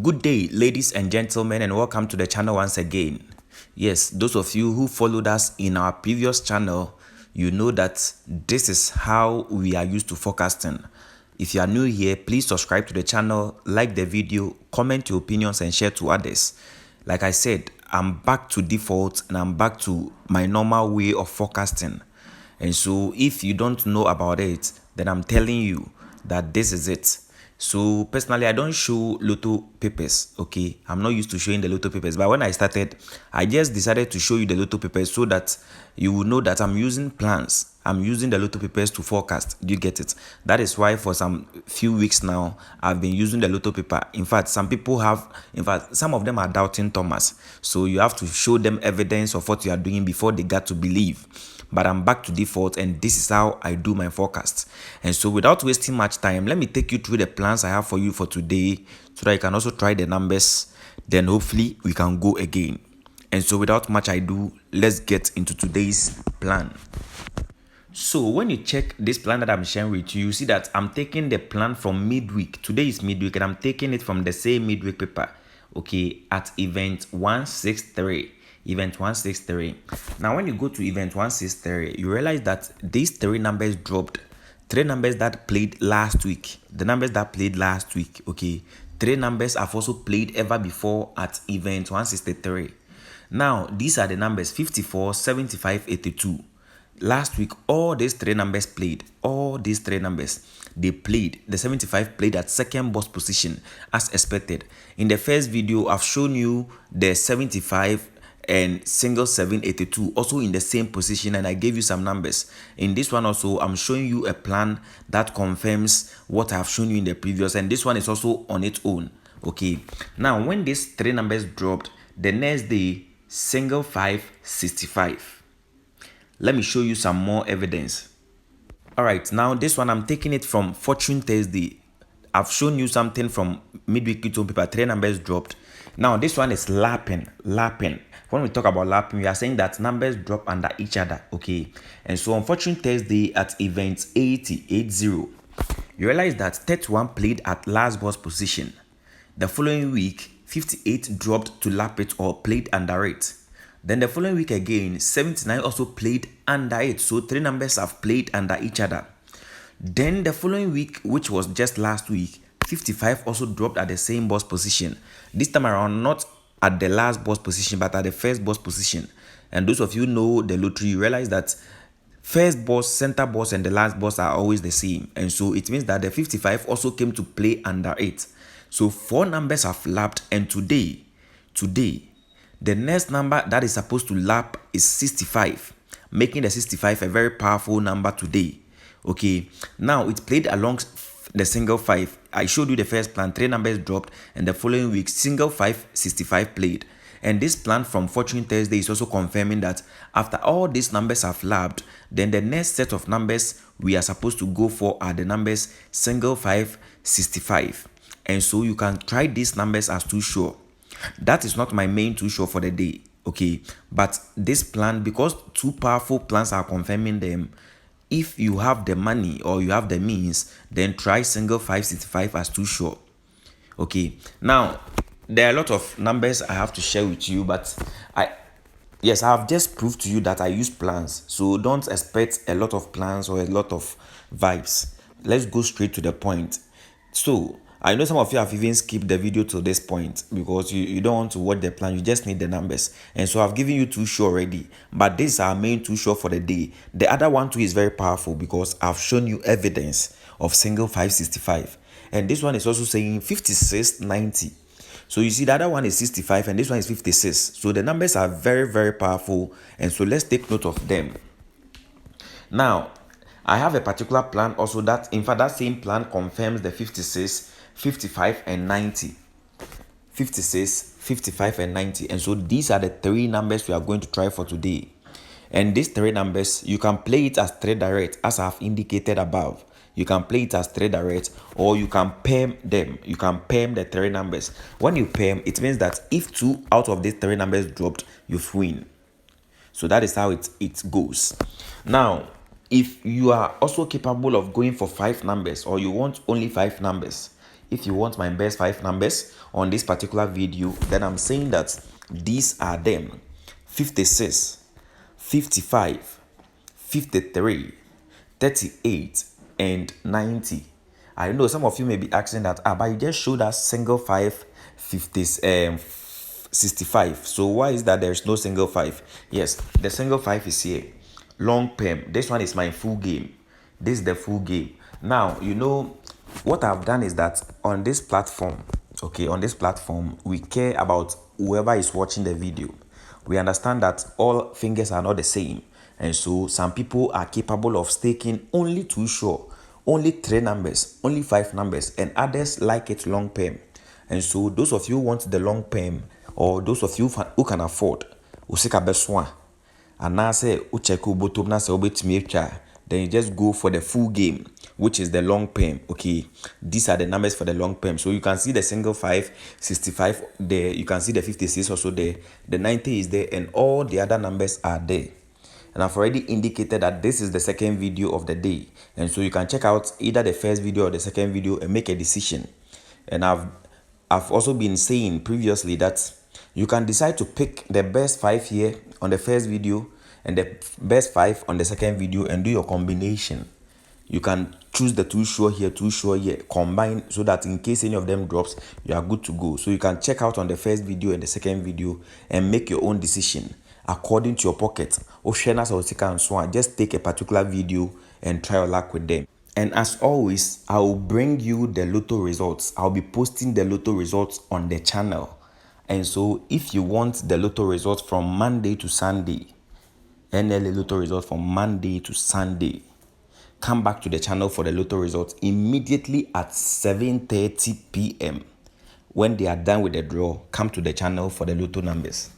Good day, ladies and gentlemen, and welcome to the channel once again. Yes, those of you who followed us in our previous channel, you know that this is how we are used to forecasting. If you are new here, please subscribe to the channel, like the video, comment your opinions, and share to others. Like I said, I'm back to default and I'm back to my normal way of forecasting. And so if you don't know about it, then I'm telling you that this is it. So personally, I don't show lotto papers. Okay, I'm not used to showing the lotto papers, but when I started, I just decided to show you the lotto papers so that you will know that I'm using plans. I'm using the lotto papers to forecast. Do you get it? That is why for some few weeks now, I've been using the lotto paper. In fact, some of them are doubting Thomas. So you have to show them evidence of what you are doing before they got to believe. But I'm back to default, and this is how I do my forecast. And so without wasting much time, let me take you through the plans I have for you for today so that you can also try the numbers. Then hopefully we can go again. And so without much ado, let's get into today's plan. So when you check this plan that I'm sharing with you, you see that I'm taking the plan from midweek. Today is midweek and I'm taking it from the same midweek paper, okay, at event 163. Event 163. Now, when you go to event 163, you realize that these three numbers dropped. Three numbers that played last week. The numbers that played last week, okay. Three numbers have also played ever before at event 163. Now, these are the numbers 54, 75, 82. Last week, all these three numbers played. All these three numbers, they played. The 75 played at second boss position as expected. In the first video, I've shown you the 75 and single 782 also in the same position, and I gave you some numbers. In this one also, I'm showing you a plan that confirms what I've shown you in the previous, and this one is also on its own. Okay, now when these three numbers dropped, the next day single 565. Let me show you some more evidence. All right, now this one I'm taking it from Fortune Thursday. I've shown you something from midweek Q2 paper. Three numbers dropped. Now this one is lapping. When we talk about lapping, we are saying that numbers drop under each other. Okay, and so on Fortune Thursday at event 80, you realize that 31 played at last boss position. The following week, 58 dropped to lap it or played under it. Then the following week again, 79 also played under it. So three numbers have played under each other. Then the following week, which was just last week, 55 also dropped at the same boss position. This time around, not at the last boss position, but at the first boss position. And those of you know the lottery, you realize that first boss, center boss, and the last boss are always the same. And so it means that the 55 also came to play under it. So four numbers have lapped, and today, the next number that is supposed to lap is 65, making the 65 a very powerful number today. Okay, now it played along the single 5. I showed you the first plan, three numbers dropped, and the following week single 565 played. And this plan from Fortune Thursday is also confirming that after all these numbers have lapped, then the next set of numbers we are supposed to go for are the numbers single 565. And so you can try these numbers as too sure. That is not my main too sure for the day, okay? But this plan, because two powerful plans are confirming them, if you have the money or you have the means, then try single 565 as too sure. Okay, now there are a lot of numbers I have to share with you, but I have just proved to you that I use plans. So don't expect a lot of plans or a lot of vibes. Let's go straight to the point. So I know some of you have even skipped the video to this point because you don't want to watch the plan, you just need the numbers. And so I've given you two show already, but this is our main two show for the day. The other one too is very powerful because I've shown you evidence of single 565. And this one is also saying 5690. So you see the other one is 65 and this one is 56. So the numbers are very, very powerful. And so let's take note of them. Now, I have a particular plan also that, in fact, that same plan confirms the 56, 55, and 90. 56, 55, and 90. And so these are the three numbers we are going to try for today. And these three numbers, you can play it as three direct, as I have indicated above. You can play it as three direct, or you can pair them. You can pair the three numbers. When you pair, it means that if two out of these three numbers dropped, you win. So that is how it goes. Now, if you are also capable of going for five numbers, or you want only five numbers, if you want my best 5 numbers on this particular video, then I'm saying that these are them: 56, 55, 53, 38, and 90. I know some of you may be asking that, but you just showed us single 5, 50, 65. So why is that there's no single 5? Yes, the single 5 is here. Long perm. This one is my full game. This is the full game. Now, what I've done is that on this platform, we care about whoever is watching the video. We understand that all fingers are not the same. And so some people are capable of staking only 2 sure, only 3 numbers, only 5 numbers, and others like it long perm. And so those of you who want the long perm, or those of you who can afford, usika beswa, and now say ucheku bottom na se then you just go for the full game, which is the long perm. Okay, these are the numbers for the long perm. So you can see the single 5, 65 there, you can see the 56 also there, the 90 is there, and all the other numbers are there. And I've already indicated that this is the second video of the day, and so you can check out either the first video or the second video and make a decision. And I've also been saying previously that you can decide to pick the best 5 here on the first video and the best 5 on the second video and do your combination. You can choose the 2 sure here, 2 sure here, combine, so that in case any of them drops, you are good to go. So you can check out on the first video and the second video and make your own decision according to your pocket. Just take a particular video and try your luck with them. And as always, I will bring you the lotto results. I'll be posting the lotto results on the channel. And so if you want the lotto results from Monday to Sunday, NLA lotto results from Monday to Sunday, come back to the channel for the lotto results immediately at 7:30 p.m. When they are done with the draw, come to the channel for the lotto numbers.